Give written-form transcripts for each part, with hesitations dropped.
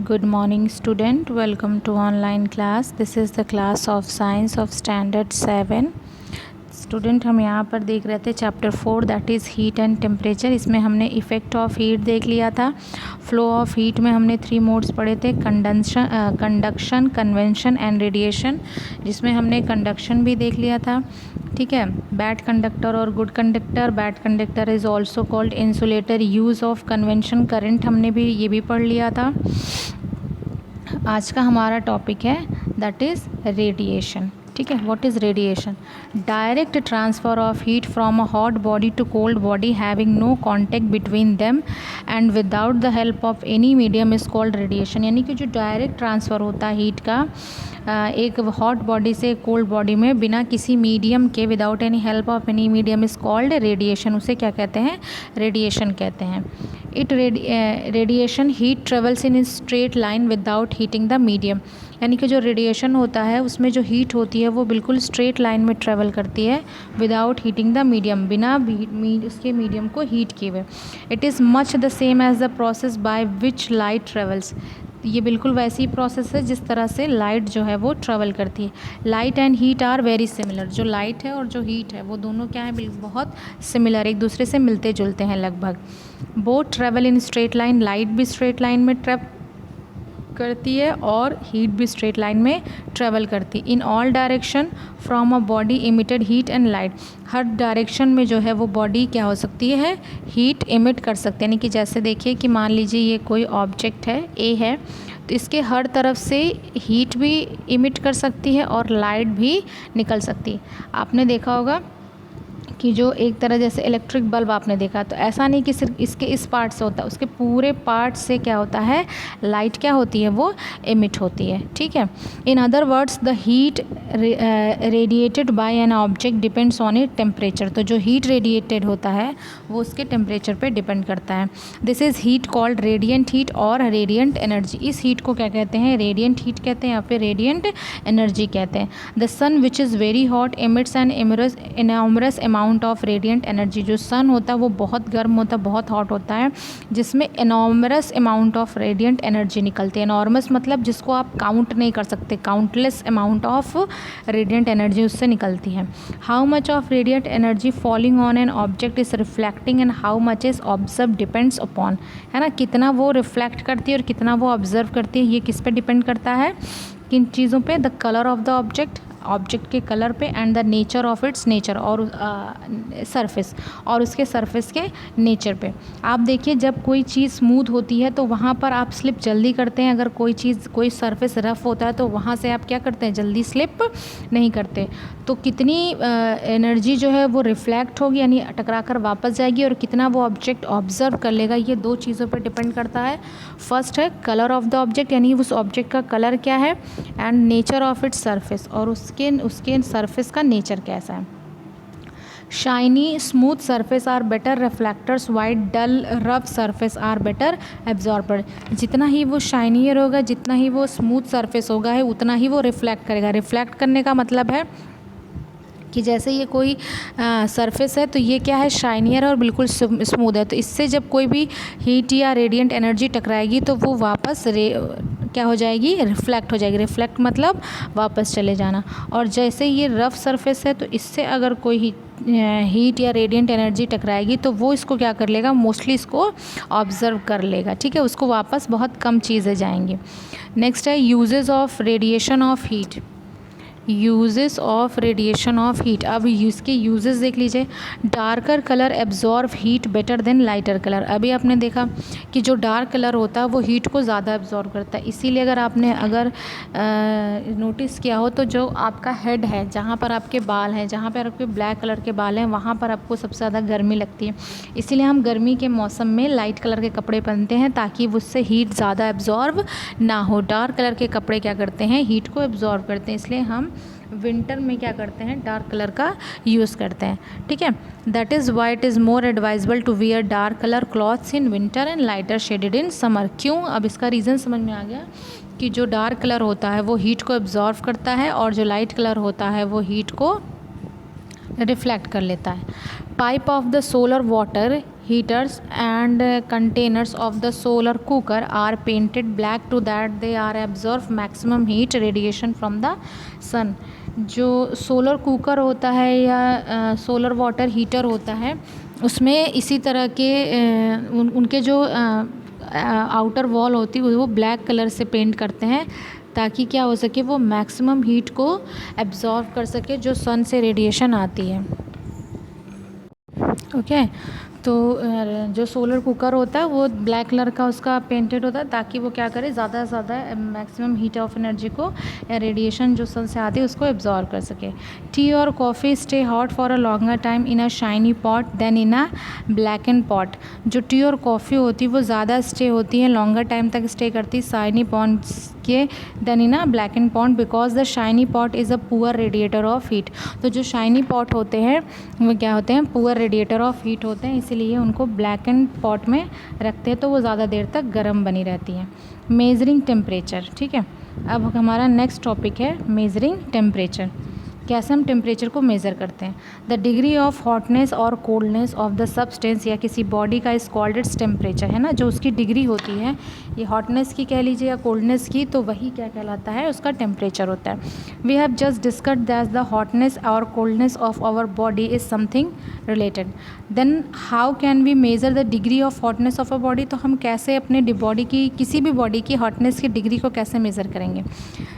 Good morning student, welcome to online class. This is the class of science of standard 7. Student हम यहाँ पर देख रहे थे chapter 4 that is heat and temperature. इसमें हमने इफ़ेक्ट ऑफ हीट देख लिया था। फ्लो ऑफ हीट में हमने 3 मोड्स पढ़े थे, कंडक्शन, कन्वेंशन एंड रेडिएशन, जिसमें हमने कंडक्शन भी देख लिया था। ठीक है, बैड कंडक्टर और good conductor. Bad conductor is also called insulator. Use of convention current हमने भी ये भी पढ़ लिया था। आज का हमारा टॉपिक है दैट इज़ रेडिएशन। ठीक है, what is radiation? Direct transfer of heat from a hot body to cold body having no contact between them and without the help of any medium is called radiation. यानी कि जो direct transfer होता है heat का एक hot body से cold body में बिना किसी मीडियम के, without any help of any medium is called radiation. उसे क्या कहते हैं? रेडिएशन कहते हैं। It radiation heat travels in straight line without heating the medium. यानी कि जो रेडिएशन होता है उसमें जो हीट होती है वो बिल्कुल स्ट्रेट लाइन में ट्रेवल करती है विदाउट हीटिंग द मीडियम, बिना उसके मीडियम को हीट किए हुए। It is much the same as the process by which light travels. ये बिल्कुल वैसी प्रोसेस है जिस तरह से लाइट जो है वो ट्रेवल करती है। Light and heat are very similar. जो लाइट है और जो हीट है वो दोनों क्या है? बहुत सिमिलर, एक दूसरे से मिलते जुलते हैं लगभग। Both travel in straight line. Light भी स्ट्रेट लाइन में करती है और हीट भी स्ट्रेट लाइन में ट्रेवल करती है। In all direction from a body emitted heat and light. Her direction में जो है वो बॉडी क्या हो सकती है? हीट इमिट कर सकते हैं। यानी कि जैसे देखिए कि मान लीजिए ये कोई ऑब्जेक्ट है, ए है, तो इसके हर तरफ से हीट भी इमिट कर सकती है और लाइट भी निकल सकती है। आपने देखा होगा कि जो एक तरह जैसे इलेक्ट्रिक बल्ब आपने देखा, तो ऐसा नहीं कि सिर्फ इसके इस पार्ट से होता है, उसके पूरे पार्ट से क्या होता है? लाइट क्या होती है? वो एमिट होती है। ठीक है, in other words the heat radiated by an object depends on it temperature. तो जो हीट रेडिएटेड होता है वो उसके टेम्परेचर पे डिपेंड करता है। This is heat called radiant heat और रेडिएंट एनर्जी। इस हीट को क्या कहते हैं? रेडिएंट हीट कहते हैं या फिर रेडिएंट एनर्जी कहते हैं। The sun which is very hot emits an enormous amount of radiant energy. जो सन होता है वो बहुत गर्म होता है, बहुत हॉट होता है, जिसमें enormous amount of radiant energy निकलती है। इनॉर्मस मतलब जिसको आप काउंट नहीं कर सकते, countless amount of radiant energy उससे निकलती है। How much of radiant energy falling on an object is reflecting and how much is observe depends upon. है ना, कितना वो रिफ्लेक्ट करती है और कितना वो ऑब्जर्व करती है, ये किस पे डिपेंड करता है? किन चीज़ों पे? The colour of the object, object के कलर पे, and the nature of it's nature, और सरफेस, और उसके सरफेस के नेचर पे। आप देखिए जब कोई चीज़ स्मूथ होती है तो वहाँ पर आप स्लिप जल्दी करते हैं। अगर कोई चीज़, कोई सरफेस रफ़ होता है तो वहाँ से आप क्या करते हैं? जल्दी स्लिप नहीं करते। तो कितनी एनर्जी जो है वो रिफ्लेक्ट होगी, यानी टकरा कर वापस जाएगी, और कितना वो ऑब्जेक्ट ऑब्जर्व कर लेगा, ये 2 चीज़ों पर डिपेंड करता है। फर्स्ट है कलर ऑफ द ऑब्जेक्ट, यानी उस ऑब्जेक्ट का कलर क्या है, and nature of its surface, और उसके सरफेस का नेचर कैसा है। Shiny smooth surface are better reflectors, white dull rough surface are better absorber. जितना ही वो शाइनियर होगा, जितना ही वो स्मूथ सरफेस होगा है, उतना ही वो रिफ्लेक्ट करेगा। रिफ्लेक्ट करने का मतलब है कि जैसे ये कोई सरफेस है तो ये क्या है? शाइनियर और बिल्कुल स्मूथ है, तो इससे जब कोई भी हीट या रेडिएंट एनर्जी टकराएगी तो वो वापस क्या हो जाएगी? रिफ्लेक्ट हो जाएगी। रिफ्लेक्ट मतलब वापस चले जाना। और जैसे ये रफ़ सरफेस है तो इससे अगर कोई हीट या रेडिएंट एनर्जी टकराएगी तो वो इसको क्या कर लेगा? मोस्टली इसको ऑब्जर्व कर लेगा। ठीक है, उसको वापस बहुत कम चीज़ें जाएंगी। नेक्स्ट है uses of radiation of heat. Uses of radiation of heat. अब इसके यूजेस देख लीजिए। Darker colour absorb heat better than lighter colour. अभी आपने देखा कि जो डार्क कलर होता है वो हीट को ज़्यादा एब्जॉर्व करता है। इसीलिए अगर नोटिस किया हो तो जो आपका हेड है, जहाँ पर आपके बाल हैं, जहाँ पर आपके ब्लैक कलर के बाल हैं, वहाँ पर आपको सबसे ज़्यादा गर्मी लगती है। इसीलिए हम गर्मी के मौसम में लाइट कलर के कपड़े पहनते हैं ताकि उससे हीट ज़्यादा एब्जॉर्व ना हो। डार्क कलर के कपड़े क्या करते हैं? हीट को एब्जॉर्व करते हैं। इसलिए हम विंटर में क्या करते हैं? डार्क कलर का यूज़ करते हैं। ठीक है, that is why it is more advisable to wear dark colour clothes in winter and lighter shaded in summer. क्यों? अब इसका रीज़न समझ में आ गया कि जो डार्क कलर होता है वो हीट को एब्जॉर्व करता है और जो लाइट कलर होता है वो हीट को रिफ्लेक्ट कर लेता है। Pipe of the solar water heaters and containers of the solar cooker are painted black to that they are absorb maximum heat radiation from the sun। जो सोलर कुकर होता है या सोलर वाटर हीटर होता है उसमें इसी तरह के उनके जो आउटर वॉल होती है वो ब्लैक कलर से पेंट करते हैं ताकि क्या हो सके, वो मैक्सिमम हीट को एब्जॉर्ब कर सके जो सन से रेडिएशन आती है। ओके तो जो सोलर कुकर होता है वो ब्लैक कलर का उसका पेंटेड होता है ताकि वो क्या करे, ज़्यादा से ज़्यादा मैक्सिमम हीट ऑफ एनर्जी को या रेडिएशन जो सन से आती है उसको एब्जॉर्ब कर सके। टी और coffee stay hot for a longer time in a shiny pot than in a blackened pot. जो टी और कॉफ़ी होती है वो ज़्यादा स्टे होती है, लॉन्गर टाइम तक स्टे करती है शाइनी पॉट्स के than in a blackened pot because the shiny pot is a poor radiator of heat. तो जो शाइनी पॉट होते हैं वो क्या होते हैं, पुअर रेडिएटर ऑफ हीट होते हैं, इसीलिए उनको ब्लैक एंड पॉट में रखते हैं तो वो ज़्यादा देर तक गर्म बनी रहती हैं। मेजरिंग टेम्परेचर, ठीक है, अब हमारा नेक्स्ट टॉपिक है मेजरिंग टेम्परेचर। कैसे हम टेम्परेचर को मेज़र करते हैं। द डिग्री ऑफ हॉटनेस और कोल्डनेस ऑफ द सब्सटेंस या किसी बॉडी का इज कॉल्ड इट्स टेम्परेचर, है ना, जो उसकी डिग्री होती है, ये हॉटनेस की कह लीजिए या कोल्डनेस की, तो वही क्या कहलाता है, उसका टेम्परेचर होता है। We have just discussed that the hotness और coldness of our body is something related. Then how can we measure the degree of hotness of a body. तो हम कैसे अपने बॉडी की, किसी भी बॉडी की हॉटनेस की डिग्री को कैसे मेज़र करेंगे।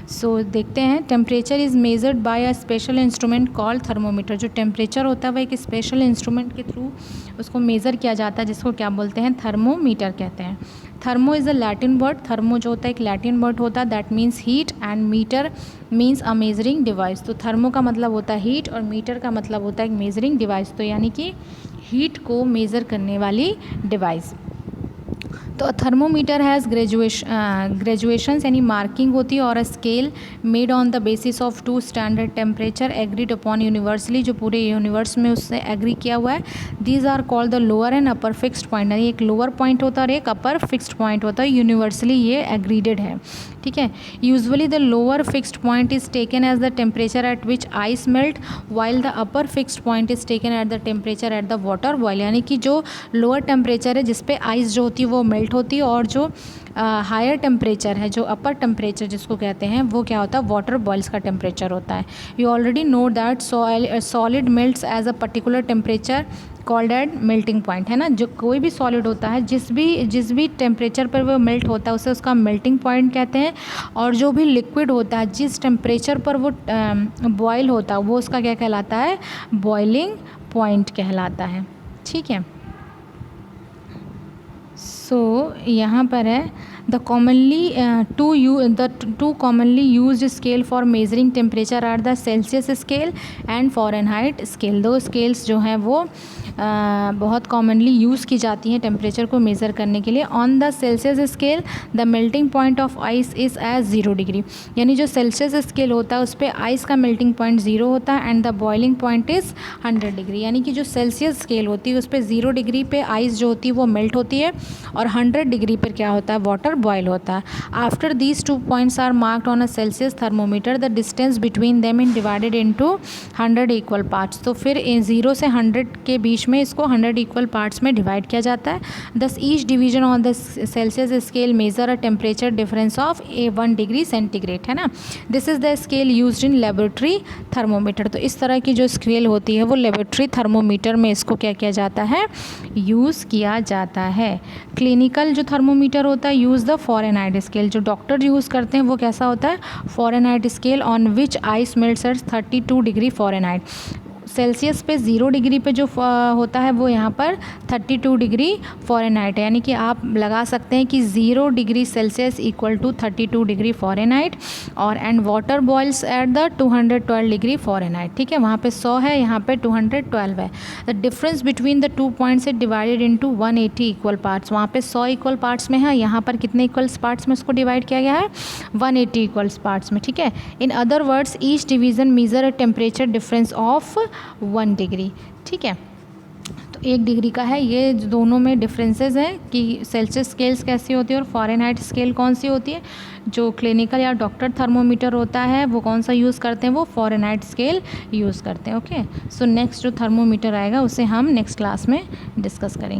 सो देखते हैं, temperature is measured by a special instrument called thermometer. जो टेम्परेचर होता है वह एक स्पेशल इंस्ट्रूमेंट के थ्रू उसको मेज़र किया जाता है जिसको क्या बोलते हैं, थर्मोमीटर कहते हैं। Thermo is a Latin word, thermo जो होता है एक लैटिन वर्ड होता है that means heat and meter means a measuring device. तो थर्मो का मतलब होता है हीट और मीटर का मतलब होता है एक मेजरिंग डिवाइस, तो यानी कि हीट को मेज़र करने वाली डिवाइस। तो थर्मोमीटर हैज़ ग्रेजुएशंस यानी मार्किंग होती है और a scale made on the basis of two standard temperature agreed upon universally, जो पूरे यूनिवर्स में उससे एग्री किया हुआ है। These are called the lower and upper fixed point, यानी एक लोअर पॉइंट होता है और एक अपर फिक्स्ड पॉइंट होता है, यूनिवर्सली ये एग्रीडेड है, ठीक है। Usually the lower fixed point is taken as the temperature at which ice melt while the upper fixed point is taken at the temperature at the water boil, यानी कि जो lower temperature है जिसपे ice जो होती है वो melt होती है और जो हायर टेम्परेचर है, जो अपर टेम्परेचर जिसको कहते हैं, वो क्या होता है, वाटर बॉयल्स का टेम्परेचर होता है। You already know that solid melts as a particular temperature called at melting point, है ना। जो कोई भी सॉलिड होता है जिस भी टेम्परेचर पर वो मेल्ट होता है उसे उसका मेल्टिंग पॉइंट कहते हैं, और जो भी लिक्विड होता है जिस टेम्परेचर पर वो बॉयल होता है वो उसका क्या कहलाता है, बॉइलिंग पॉइंट कहलाता है, ठीक है। सो यहाँ पर है the two commonly used scale for measuring temperature are the Celsius scale and Fahrenheit scale. दो स्केल्स जो हैं वो बहुत कॉमनली यूज़ की जाती हैं टेम्परेचर को मेज़र करने के लिए। On the Celsius scale the melting point of ice is as 0 degree, यानी जो सेल्सियस स्केल होता है उस पर आइस का मेल्टिंग पॉइंट 0 होता है and the boiling point is 100 degree, यानी कि जो सेल्सियस स्केल होती है उस पर 0 डिग्री पे आइस जो होती है वो मेल्ट होती है और 100 डिग्री पर क्या होता है, वाटर बॉयल होता है। After these 2 points are marked on a Celsius thermometer the distance between them in divided into 100 equal parts. तो फिर 0 से 100 के बीच में इसको 100 इक्वल पार्ट्स में डिवाइड किया जाता है। दस each division on the Celsius scale major a temperature difference of 1 degree centigrade, है ना। This is the scale used in laboratory thermometer. तो इस तरह की जो स्केल होती है वो लेबोरेटरी थर्मोमीटर में इसको क्या किया जाता है, यूज़ किया जाता है। क्लिनिकल जो थर्मोमीटर होता है यूज़ द फ़ारेनहाइट स्केल, जो डॉक्टर यूज़ करते हैं वो कैसा होता है, Fahrenheit scale on which ice melts at 32 degree Fahrenheit. Celsius पे 0 डिग्री पे जो होता है वो यहाँ पर 32 डिग्री फ़ारेनहाइट है, यानी कि आप लगा सकते हैं कि 0 degree Celsius equal to 32 degree Fahrenheit और and water boils at the 212 degree Fahrenheit, ठीक है। वहाँ पे 100 है, यहाँ पे 212 है। The difference between the 2 points is divided into 180 equal parts. वहाँ पे 100 इक्वल पार्ट्स में है, यहाँ पर कितने इक्वल्स पार्ट्स में इसको डिवाइड किया गया है, 180 इक्वल्स पार्ट्स में, ठीक है। In other words each division measure a temperature difference of 1 degree, ठीक है। तो 1 डिग्री का है, ये दोनों में डिफरेंसेस हैं कि सेल्सियस स्केल्स कैसी होती है और फ़ारेनहाइट स्केल कौन सी होती है। जो क्लिनिकल या डॉक्टर थर्मोमीटर होता है वो कौन सा यूज़ करते हैं, वो फ़ारेनहाइट स्केल यूज़ करते हैं। ओके, सो नेक्स्ट जो थर्मोमीटर आएगा उसे हम नेक्स्ट क्लास में डिस्कस करेंगे।